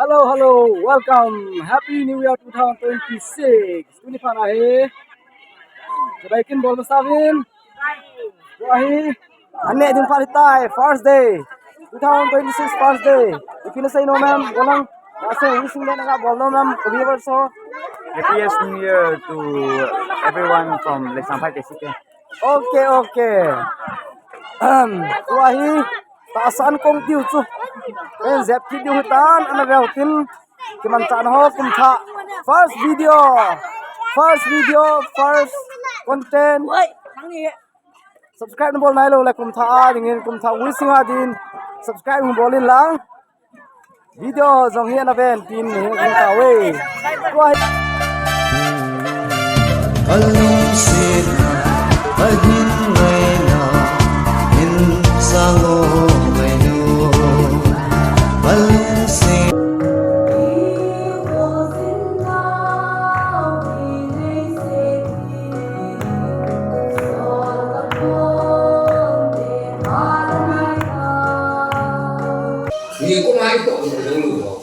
Hello, welcome. Happy New Year 2026. Tuni pana he. Sebaikin bol masawin. Wahi. Ane din palitai. First day. 2026 first day. Ikina say no ma'am. Walang. Kasi wishing na nga bol no ma'am. Viewers so. Happiest New Year to everyone from Leksampai Tesike. Okay. Wahi. Taasan kong tiu chu. En zep ki tiu hutan ana veltin. Kiman chan ho kum tha. First video, first content. Subscribe bol nai lo la kum tha dingin kum tha wishing adin. Subscribe bolin lang. Video jong hian aven tin he kum tha we. Alung sin ahin ngay na in sango ngay no alung sin Nhiều có ai tội mà đâu lù đâu,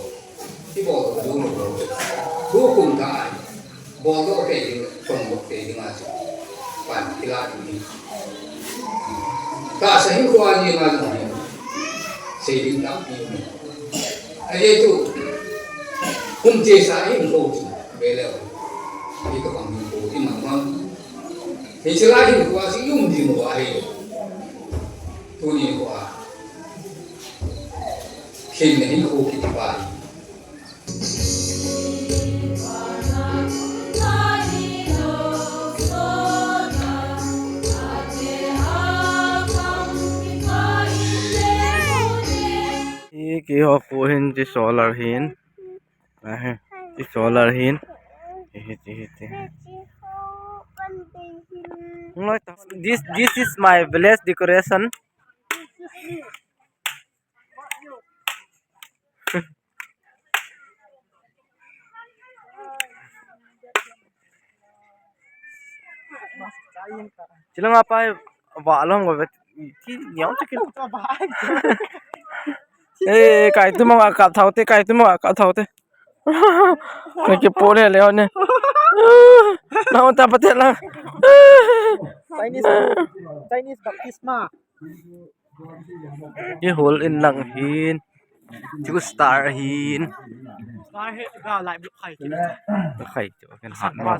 cái bò đâu lù đâu, vô cùng thà bò đó cái phần một cái mà bản cái là gì, ta sẽ hiểu qua như là gì, sẽ định đáp gì, anh ấy tu, không chế sai không vô gì, về là thì các bạn hiểu thì mà thì sẽ lại hiểu qua sẽ dùng gì mà vậy, tu nhiều qua. Khi mà những khu kỳ bài Ki ho fu hin chi solar hin. Chi solar hin. This is my village decoration. Chilang apa ba long ba ki nyong chikin. Kai tu mga ka thaute kai tu mga ka thaute. Kai ke pole le on ne. Na ta patel lang. Chinese baptisma. Ye hole in lang hin. Chu star hin. Star he ga lại bị khai. Khai chu kan hat ma.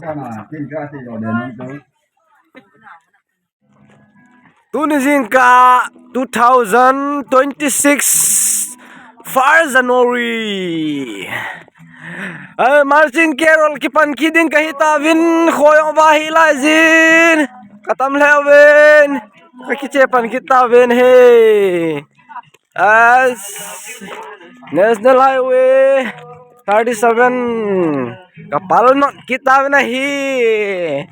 Tunisian ka 2026 1 January. Marching Carol kipan kiding kahita win khoyong bahila zin katam lewin kakicepan kita win he as National Highway 37 kapal not kita win hi.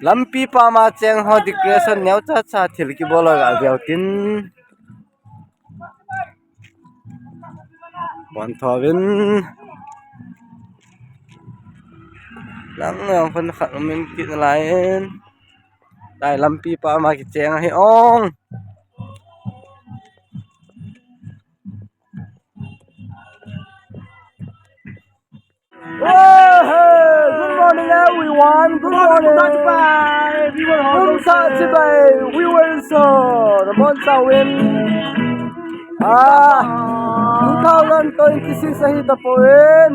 Lampi pa ma cheng ho decoration nyau cha cha thil ki bola ga biautin bon thawin lang ang phan khat min ki lain dai lampi pa ma ki cheng hi ong good morning everyone. Good morning. We were so the month win. 2026 sa hita po rin.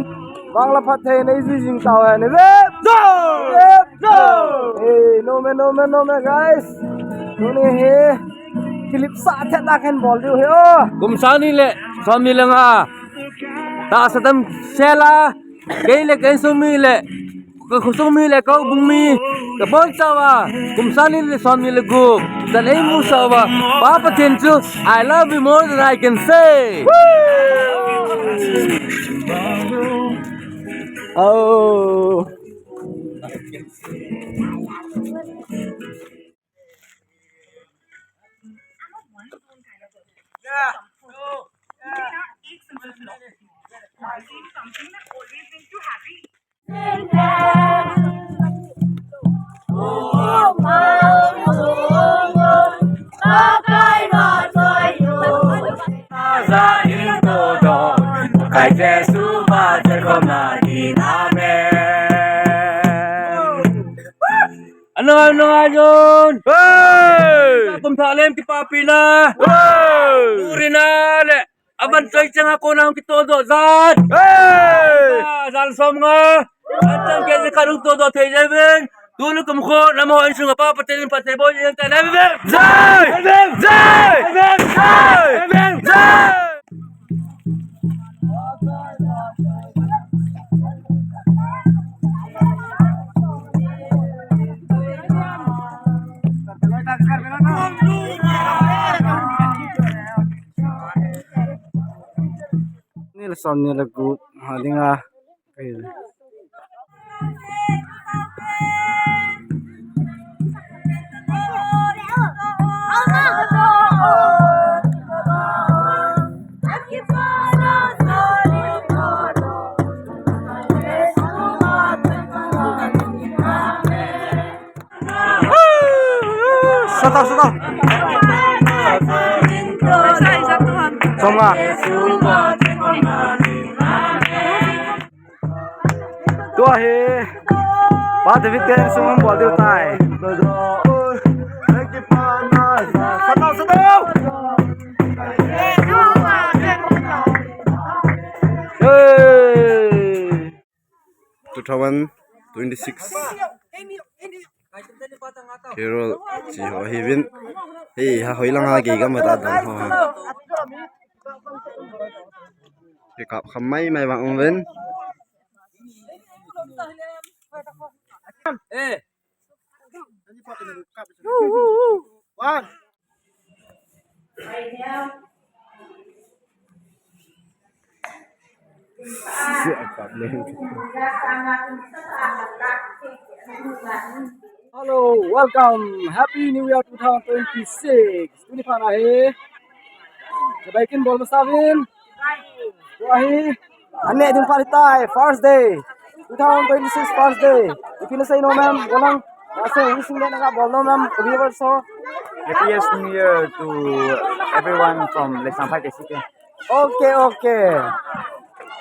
Bangla patay na isising tawa ni Rep Zo! Hey, no me guys. Nuni he. Kilip sa atin akin bol diyo he oh. Kumsani le, swami le nga. Ta satam sela, kay sumi le. Kusumi le kau bumi. Kapon sawa, kumsani le swami le gu. Dalay mo sawa. Papa Tinchu, I love you more than I can say. Oh. Oh, Zain todo Kay Jesus Materkomahin Amen. Ano nga yun? Hey! Kumsalim ti papi na. Hey! Uri na le. Aban soy siya nga ko na ang kitodo. Zad! Hey! Salsom nga. Antang kaya karong todo tayo namin. Tulog kamukho na mo ang nga papatilin pateboy yung tayo namin. Zay! Zay! Zay! Zay! Nilson nilagu halinga kayo. Sataw. Songa. Tua he. Ba David ke sung bol deu tai. Sataw. Hey. 2026 Carol chỉ họ hi vin hi ha hoi lang ha gi ga ma ta dang ho cái cặp khăm mấy mày bằng vin Hello, welcome. Happy New Year 2026. Tuni pana he. Sebaikin bol masawin. Wahi. Ane din palitai first day. 2026 first day. If you say no ma'am, walang kasi wishing na nga bol no ma'am. Viewers so. Happiest New Year to everyone from Leksang City. Okay.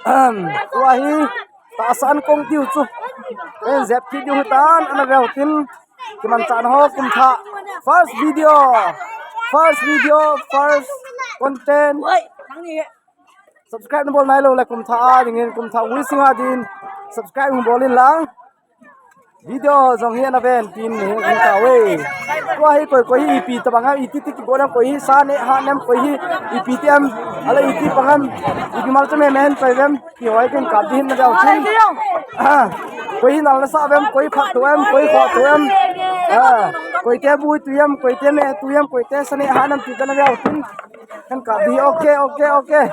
Wahi. Taasan kong diu chu. En zep ki diu tan ana veltin. Kiman chan ho kum tha. First video, first content. Subscribe bol nai lo la kum tha dingin kum tha wishing adin. Subscribe bolin lang. Video jong hian aven tin he ta we. Koi ipi ta banga iti ti goram koi sa ne ha nem koi ipi tem ala iti pangam ipi mal to men paivem ki hoi ken ka din na jaw chin. Koi nal na sa vem koi phat to em koi kho to em. Koi te bui tu em koi te me tu em koi te sa ne ha nam ti ta na jaw chin. Kan ka bi okay.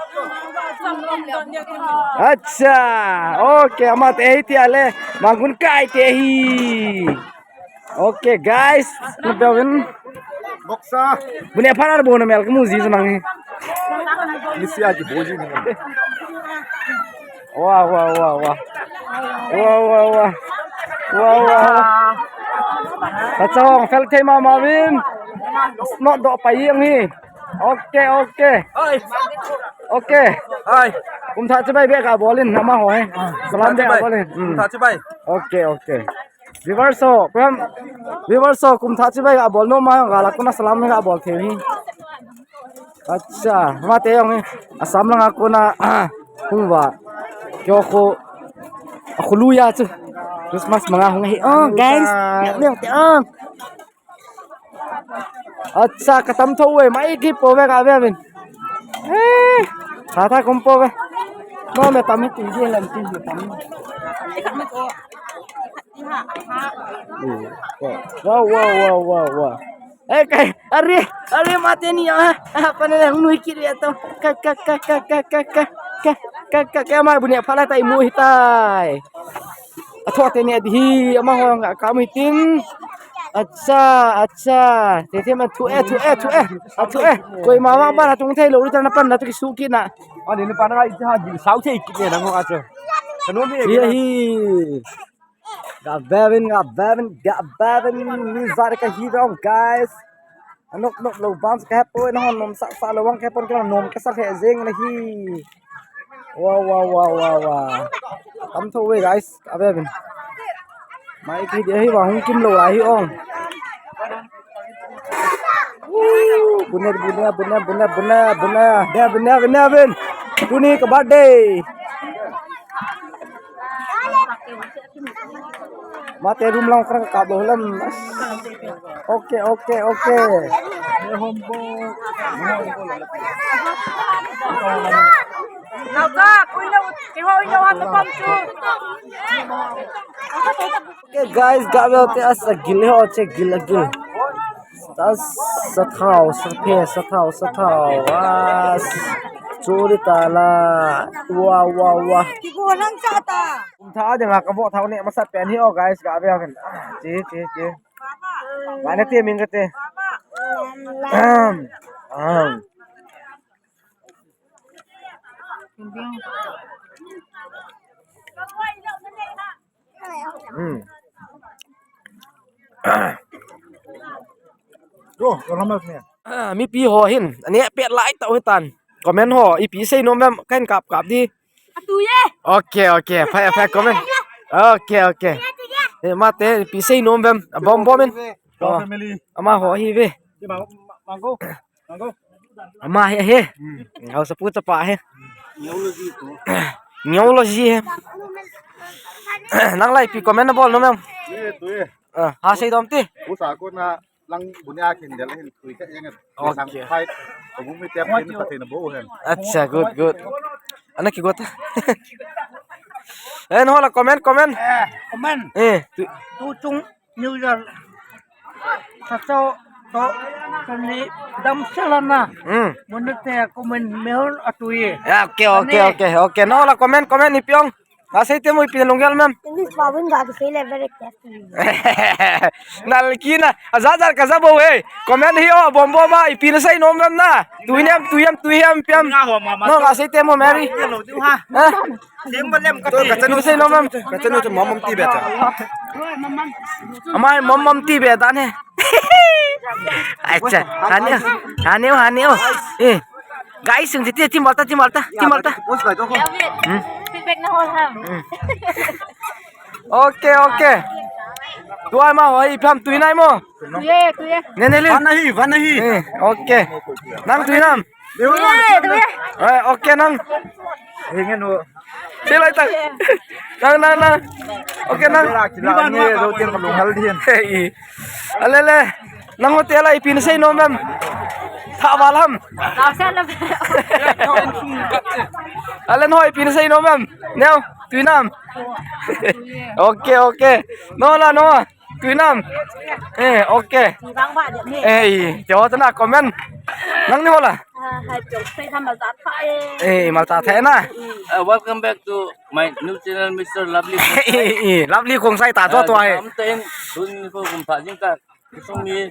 अच्छा ओके अमत यही थी आले मांगुन काय ते ही okay guys नबेवन बक्सा बुने फरार बोन मेल के मुजी जमांगे निसिया की बोजी ने वाह अच्छा fel thai ma mawin not do payeng hi okay Hai. kum tha chibai be ka bolin nama hoy salam de bolin Ta chibai. Okay weavers kum tha chibai ka bol no ma gala kuna salam me ka bol the hi अच्छा ma te yong asam langa kuna hungwa kyo ko khulu ya chu Christmas mga hung hi guys nyam te अच्छा खत्म थो वे mai ki po ve ka ve bin tha kompo ve no me tam ti je lam ti tam wow kai mate ni apa ne nui ki re to ka ma bunya phala tai mu hitai atho te ne di ama ho nga ka mi tin अच्छा thế mà thu कोई मामा बारा tung thai lo ri tan pan na tu su ki na Ani ni panang ai ha di sau thei ki na ngo acho. Kanu mi hi ga Bevin ni zar ka hi rong guys Anok nok lo bounce ka po na nom sa lawang ka pon ka nom ka sa khe zeng na hi. Wow. Tam tho we guys. Abe bin. Mai ki de hi wa hung kim lo lai hi ong. Benar Ben. Tuni ke birthday. Mate room lang kerang ka bohlam. Oke. Okay guys, gawe te asa gile ho che gila gil. Tas sathau. Was. Churi tala. Wah. Tha de ma ka bo thau ne masat pen hi o guys gawe kan. Che. Mana te min kate. Mi pi ho hin anh ấy pet lại tao tan comment ho i pi sei nom bam kan kap di okay phải comment okay ma te pi sei nom bam bom men ama ho hi ve ama he au sa pu ta pa he nhau lo gì he nang lai pi comment na bol nom em ha sei dom ti lang bunya kin dala hin kui ka yang sang fight ko mi tep hin pati na bo hen acha good anak ki gota en hola comment tu chung New Year sa to kani dam salana monete comment mehon atui okay no la comment ni pyong asai te mo pinalunggal ma'am English Bawin ga ke feel very tasty. Nalkina azazar kasabo hey comment hi o bombo ma ipina sai nom ma'am na tuiam piam no asai te mo mary katanu sai nom ma'am katanu to mom ti beta amai mom ti beta ne acha haneo guys sing tim malta Feedback na hol ham. Okay. Tuai ma hoi pham tui nai mo. Tuye. Nene le. van nahi Okay. Nang tui nam. Tuye. Okay nang. hingen no Sei lai tak. Nang. Okay nang. la ni ro tin ko lung hal dien Ale. Nang hotel ai pin sei nom mem. Tha walam. Tao sẽ là Alen hoi pin sei nom mem. Neo tui nam. Okay. No. Tui nam. Okay. vắng vạ điện này. Cho tao na comment. Nang ni hola. Hai chục xây thăm bảo giáp phải. Mal ta the na. Welcome back to my new channel, Mr. Lovely. Lovely kong sai ta to toai. Am tên dun ko kum pha jing ka sung mi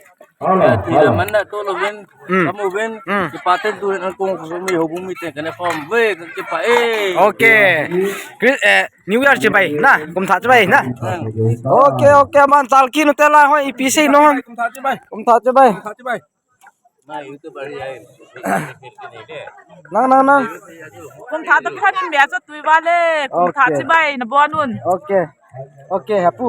thì là mình đã tôi là bên có một bên cái patent tôi là cùng sung mi hobung mi tên cái này form về cái pa Okay. New Year chibai na. Kum tha chibai na. Okay man talki no tela hoi ipisi no. Kum tha chibai. này YouTuber này Nang. Kum tha ta phan in mea cho tui ba le kum tha chi bai na bon un Okay, happy.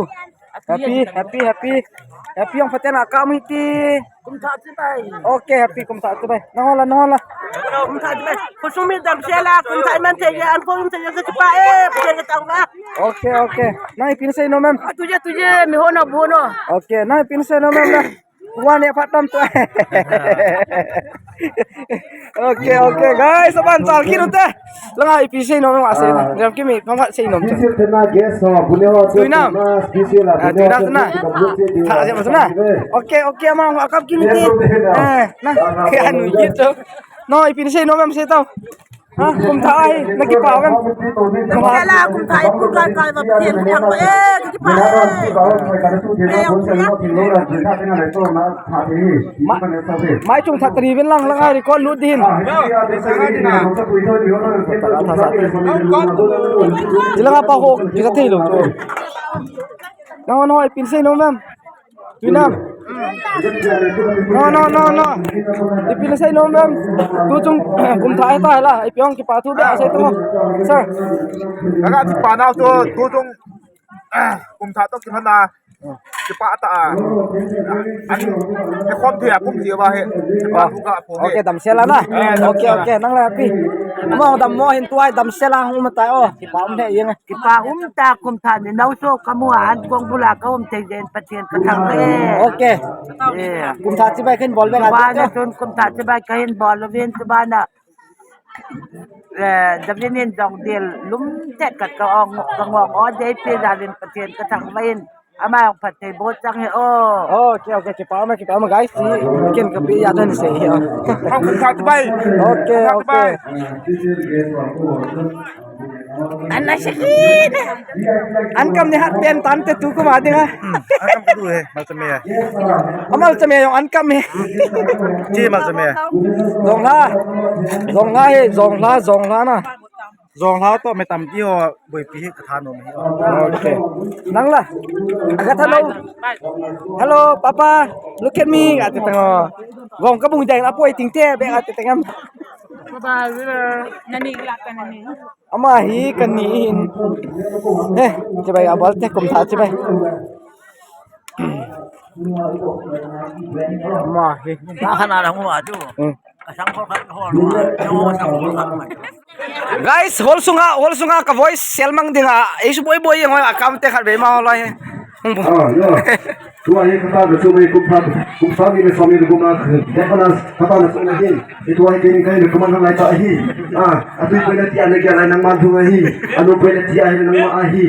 Happy yang paten akam iti. kum tha chi bai Okay, happy kum tha chibai. Nang hola. kum tha chi bai ko sumi dam sela kum tha man te ya an ko te ya chi pa pe tang na Okay. Nang ipin sei no mem. tuje mi hono bono Okay, nang ipin sei no mem na. Wan ya patam tu. Okay guys, saban talki no te. Langa ipin sei no mem ase na. Ram kimi pangkat sei no. Tui nam. Tui nam sana. Tak ada sana. Okay amang akap kini ti. Nah, ke anu gitu. No ipin sei no mem sei tau. Ha, kum thai lagi pa mem. sela kum tha ku ka ba tien yang chi pa Mai chung thatri ven lang langai record lut din. Jilang apa ho kita thei lo. No ipin sei no mem. Tuinam. No. Ipin sa inom ma'am. Tu chung kum thai ta la. Ipiong ki pa thu ba sa ito. Sir. Kaga ti panaw to tutong kum tha to kin na ti pa ta an e khom thia kum thia ba he ti pa thu ga po Okay, dam sela na. Okay, nang la pi. Mo dam mo hin tuai dam sela hung mata o. Ki pa um the yeng. Kipa ta kum tha ni nau so kamuan kong bula ka te den patien ka thang le. Okay. Kum tha chi bai khin bol be ga Ba na ta. ton kum tha te ba ka hin bol ven te ba na dam nen dong del lum te ka ka ong ka ngong o de pe da den patien ka thang ven ama pat te bo chang he o. Okay, ki pa ma guys. Ken ka pi ya than se hi. kum tha ti bai Okay. Anna shakin. An kam ni hat pen tan te tu ko ma ding ha. kam du he mal ta me Amal chame yong an kam he. chi mal ta me Zong la na. zong lao to me tam ti ho boi pi ka tha no me Okay. Nang la. Aga hello. Hello, papa. Look at me. Ate tango. Gong ka bung jang apoi ting te be ate tangam. Nani laka nani. Ama hi kan ni hin. Chibai abal te kum tha chibai. Ama hi. Kana ra mo atu. Kasang ko ka ho no. Guys, hol sunga ka voice selmang dinga. Isu boy yang account te khat be ma hola he. Tua hi kata da sumai kum sami me sami du gumna depanas kata na sumai hin itu ai kini kai kuman lai ta hi atu pena ti ane kya nang ma thu hi anu pena ti ai nang ma hi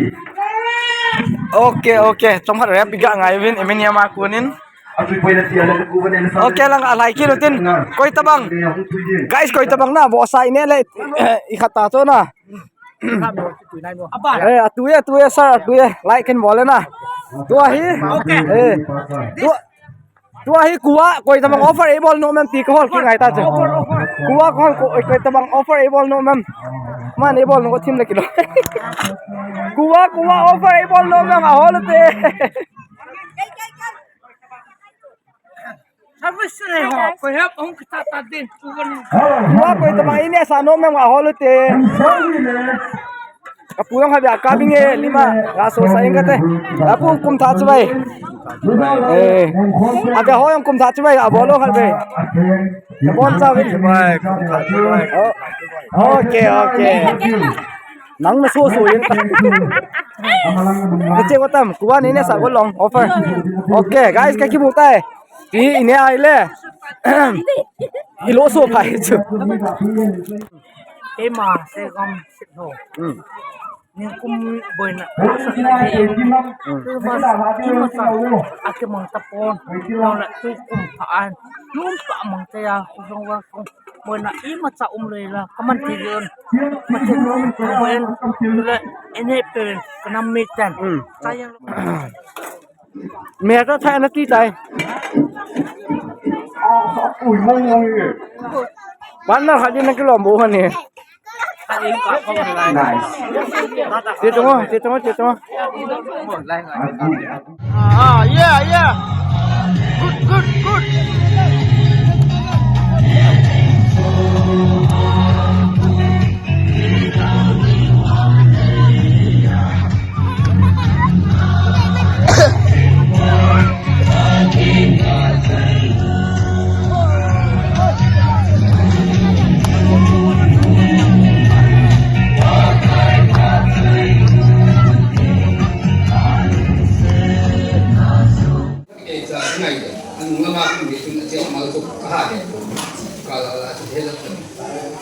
Okay. Tomhar rap biga ngai win emenia ma kunin. atu pena ti ane ku bane na Okay lang alai ki rutin. Koi tabang. Guys, koi tabang na bo sai ne le ikhata to na. Atuye sir atuye like ken bole na. Tua hi. Okay. Tua hi kuwa koi tabang offer able no mem ti ko hol ki ngai ta che. Kuwa ko koi tabang offer able no mem. Man able no thim le kilo. Kuwa offer able no mem a hol te. Kuwa koi tabang ini sa no mem a hol te. Kapuyong habi akabinge lima raso sayang kate. Apung kum tha chubai. Aga hoyong kum tha chubai abolo halbe. Kabon sa win. Okay. Nang na so yin. Che watam kuwa ni ne sa go long offer. Okay guys ka ki butai. Ti ine ai le. Ilo so phai chu. Tema se kom sit no. Ni kum boy na ake mang tapon na tu kum paan nung pa mang kaya kusong wa boy na ima sa umlela kaman tiyon macam boy tula ene pen kanamitan sayang Mẹ có thay nó tí tay. Bắn nó hạt nó cái lò bố hơn nè. Tiếp trong yeah good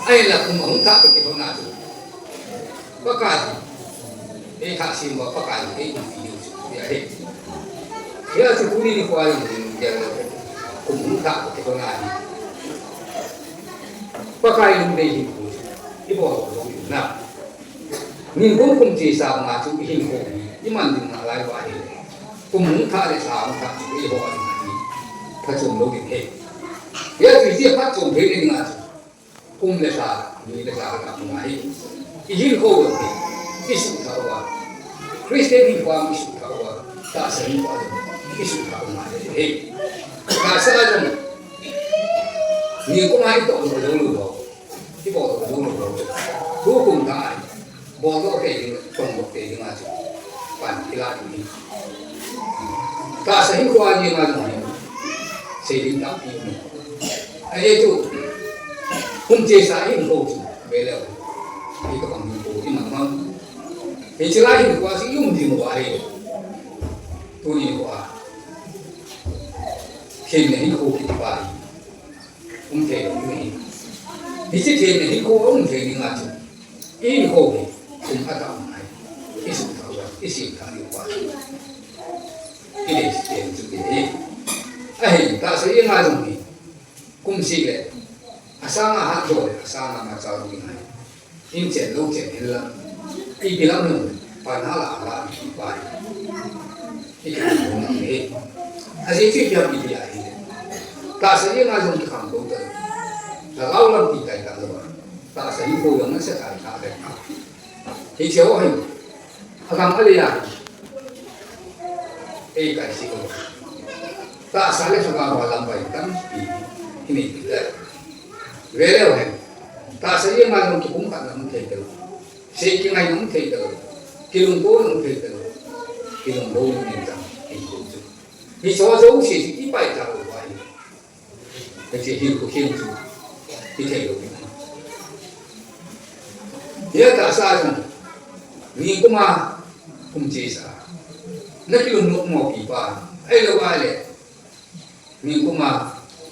ai là cũng không thắc cái chỗ nào có cả cái thắc xin mà có cả cái điều gì hết thế là chúng đi qua thì cũng không thắc cái chỗ nào có cái lúc đây thì cái bộ nào nhưng cũng không chỉ sao mà chúng hình hồ nhưng mà đừng lại qua thì cũng không thắc để sao mà thắc cái bộ này phát triển lâu đến hết thế thì phát triển thế nên là kum le sa ni le sa ka ngai yin ko isu thawa Christian ni kwa isu thawa ta sa ni kwa isu ka ma he ka sa jong ni ko mai to lo lo lo ki bo lo lo lo ku kum ta bo lo ke ni tong bo ke ni ma chu pan ki la ni ka sa hi ko ani ma lo ni se din ta pi ni ai tu hum je sa hi ko chu be le ni ko bang ni ko ti ma ma he chi la hi ko si yum di mo ba he tu ni ko a ke ni hi ko ki ba thể ni ni chỉ thể ni ko thể ni ngã chu in ko ni cũng ada mai isu tahu isi kali kuat ini tiền tu ni ta sẽ ngã trong ni cũng xí lệ asang hạt rồi asang mà cháu đi này in tiền lâu tiền hết là đi bị lắm nữa phải nó là phải cái cũng này chỉ chuyện việc bị ai ta sẽ ngã trong cái hàng đầu tiên là lâu lắm thì cái đó rồi ta sẽ cố gắng nó sẽ thành ta đấy thì chiếu hình hàng cái gì à cái gì cũng ta sẽ lấy cho các bạn làm bài tấm thì này đấy về đâu hình ta sẽ ngã trong cái cũng phải làm thế được xây cái này cũng thế được cái đồng hồ cũng thế được cái đồng hồ cũng thế được thì cho dấu chỉ cái bài tập của bạn cái chỉ hiểu của khiêm chú thì thầy được nhớ cả sao rằng ni cũng mà cũng chỉ sao nó cái lump lump màu kỳ ba ấy là vậy đấy ni cũng mà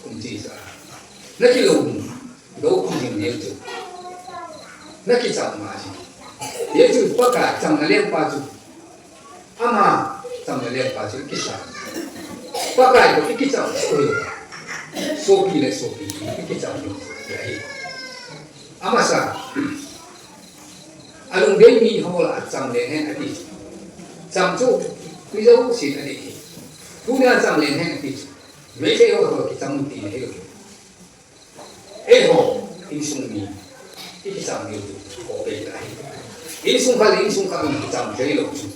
cũng chỉ sao nó cái lump đâu cũng nhìn nhiều chú nó cái chẳng mà gì nhiều chú tất cả chẳng là liên quan chú ama chẳng là liên quan chú cái sao tất cả có cái chẳng sopi le sopi cái chẳng được vậy ama sa alung đến mi hồ là chẳng lên hết đi chẳng chú bây giờ cũng xịt đi tu nhà chẳng lên hết đi mấy cái hồ cái chẳng đi hết rồi ấy hồ in sung mi cái chẳng được hồ bể lại in sung khai chẳng thấy được chú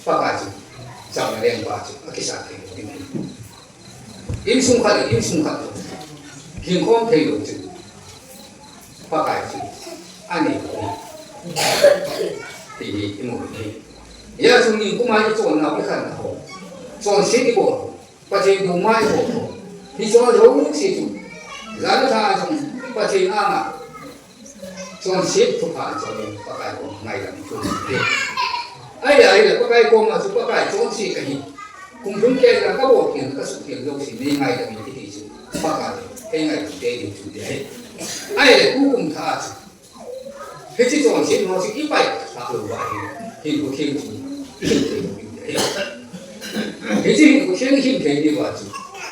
phát cái chú chẳng là liên quan chú cái sao thấy được in sung khai hiện không thấy được chú phát cái chú anh ấy thì một cái giờ chúng mình cũng mai chọn nào cái khăn nào chọn xí cái bộ và chỉ đủ mai bộ thì chọn đâu cũng xí chú giá nó tha trong và chỉ ăn à chọn xí thuộc hạ cho nên phát cái bộ ngày làm chung ấy là phát cái bộ mà chúng phát cái chọn xí cái gì cùng chúng kia là các bộ tiền các sự tiền đâu xí nên ngày làm những cái gì chú phát cái ngày làm cái gì chú đấy ấy là cuối cùng tha cái chỉ chọn xí nó chỉ ít bài là được vậy thì có khiêm chú cái gì có khiêm thế đi vào chú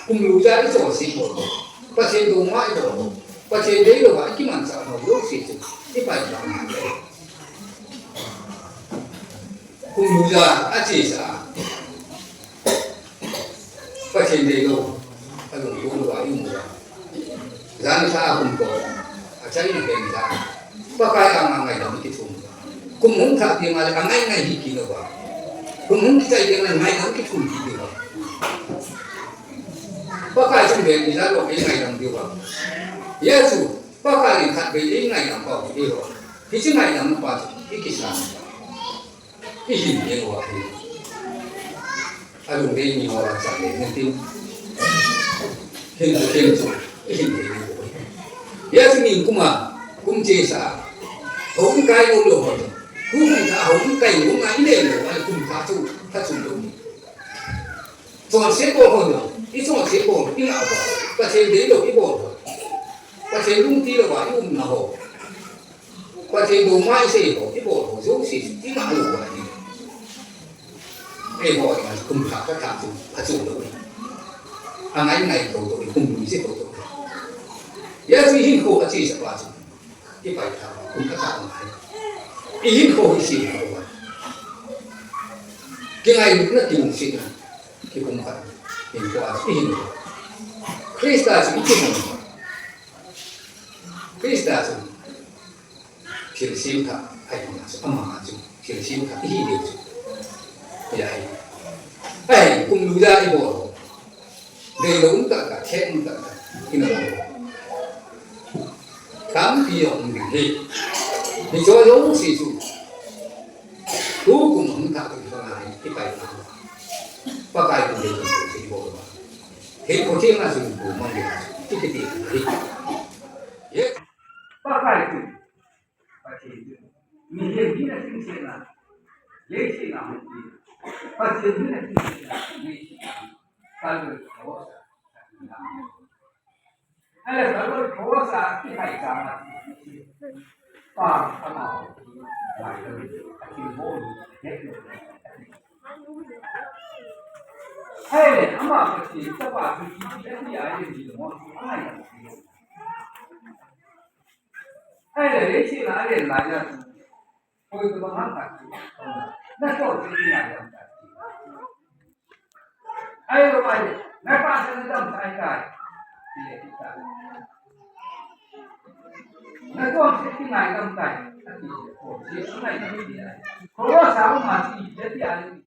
cùng lưu ra cái chọn xí của và trên đồ ngoại của và trên đấy là vậy cái màn sao nó lúc xí chú ít bài là màn đấy cùng lưu ra chỉ sao và trên đấy đâu ta dùng đồ loại dùng rồi ra nó xa cùng có cháy nó bền ra và cái ang ngày đó cái thùng cũng muốn thà tiền mà ang ngày đi kia đâu cũng muốn cái tiền là ngày đó cái thùng gì đâu và cái trong bền ra rồi cái ngày đồng điều vào Yesu và cái thà cái ngày đồng vào cái điều thì cái ngày đồng vào cái sao cái gì nhiều vậy anh dùng đây nhiều là chẳng để nên tin hình cái hình Yesu nhìn cũng chia sẻ hổng cái ngôn đồ cũng thà hổng cái cũng ngay lên rồi anh cũng thà chú đúng chọn xếp bộ hơn rồi ít chọn xếp bộ ít nào rồi và thêm đến được ít bộ rồi và thêm lung tí là vào ít nào và thêm đồ mai xếp bộ ít bộ rồi dấu xếp ít nào rồi em hỏi mà cũng thà các thà chú đúng anh ấy này cầu tội cùng đúng xếp cầu tội giờ suy hình khổ chỉ sẽ qua chú cái bài thảo cũng các bạn nói ý khổ gì mà cái ngày nó tìm sự cái cũng phải tìm qua ý Krista chỉ cái gì Krista chỉ khi siêu thà hay là sự âm mà chú khi siêu thà ý điều chú vậy ai cùng lưu ra đi bộ đây là cũng cả khen cả cái nào tám phi ông thì cho lỗ xì xù tú cùng không thạo được cho này cái bài và cái cũng được thì bộ thế có tiếng là dùng của mong được cái tiền thì và cái cũng và thì mình hiện như là chính xác là lấy chỉ là một gì và chỉ như là chính xác là lấy chỉ là cái người khó hay là cái người khó sa cái phải làm là và cái nào lại là cái vô hết được hay là mà cái gì các bạn thì cái gì ai thì nó ai hay là lấy chỉ là để lại là tôi có nói thật nó có cái này làm thật ai rồi mày nó phát sinh ra một cái thì nó có cái này làm cái thì của cái này là cái gì có sao mà chỉ để thì anh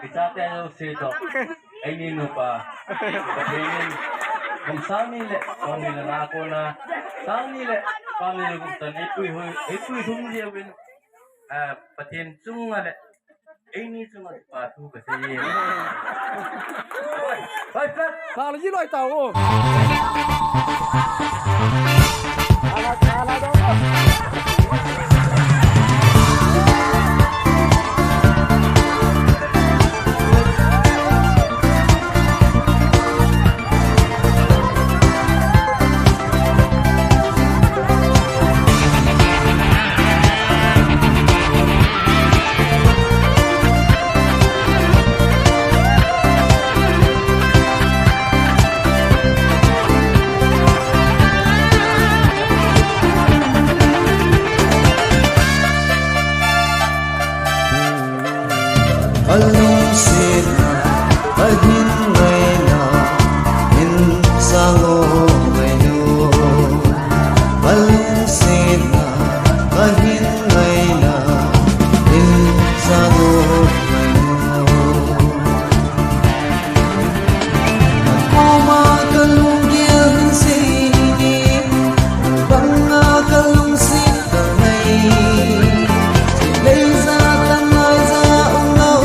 Kita tayo sito. ay nino pa. Pagkainin, kung saan nila na ako na, saan nila, pamilya buktan, ito'y humiyawin, patin sungal, ay ni sungal patu kasi. Hoy, Pat! Kalau gì nói tao. Alungsit ahin ngay na insango ngayon. Alungsit na ahin ngay na insango ngayon. Ako makalungyan sa inip, pangakalungsit na ngayon. Sila'y sa tanay sa ungaw,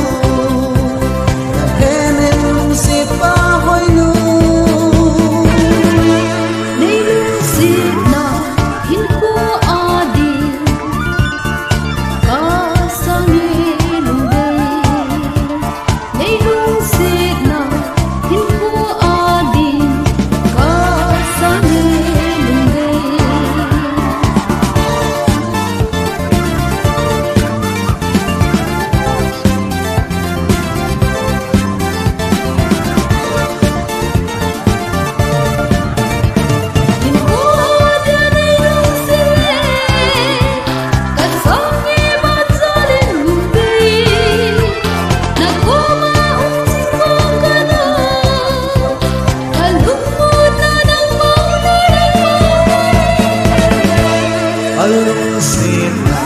alungsit na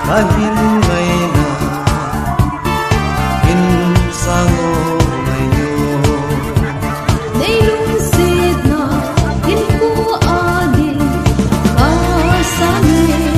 ahin ngay na insango ngayon. Nailungsit na hinpo adin kasanilin.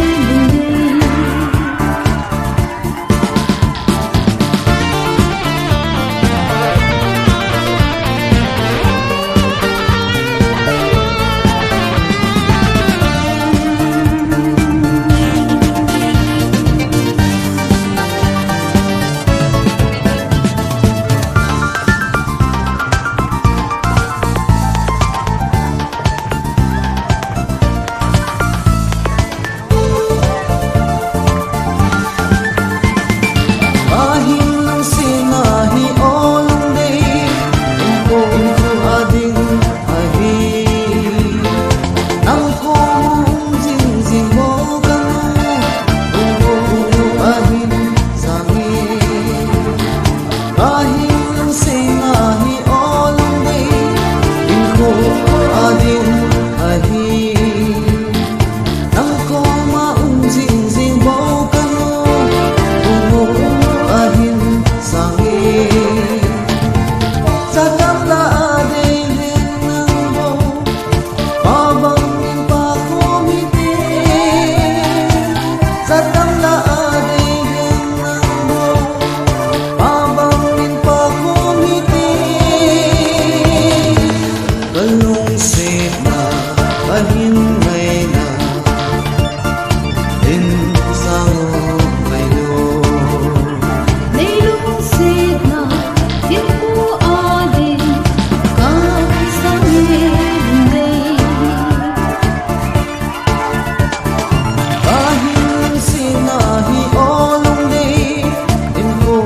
Alungsit na ahin ngay na insango ngayon. Nailungsit na hinpo adin kasanilin. Ahin sinahi olong di info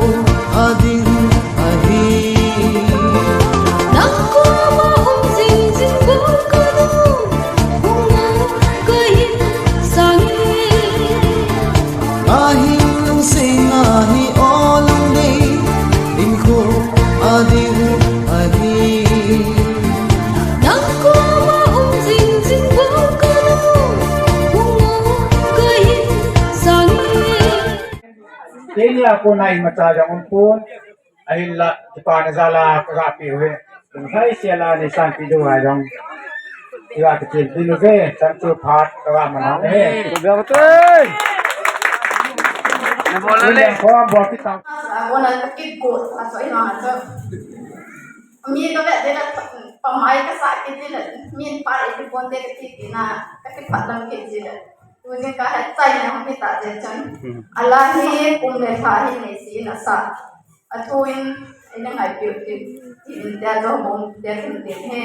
adin ahin. Naku maong zinzin bukano bunga kain sangin. Ahin sinahi olong di info adin ahin. Naku maong zinzin bukano bunga kain sangin. Kaya ako na imatayang umpon, ahilla tipana zala kagapi we hai siala ni santi do ha jong iwa kecil dulu ke santu phat kawa mana betul boleh ko buat kita Wala kikot aso ina aso. Mi ko be dela pamai ka sa kitila. Mi pa ite ponte kitina ka patlam kitila. Tuje ka hatsai na mi ta je chan. Allah hi kum le tha hi ne si na sa. Athuin ina ngai pi ti in da do bom de tin de he.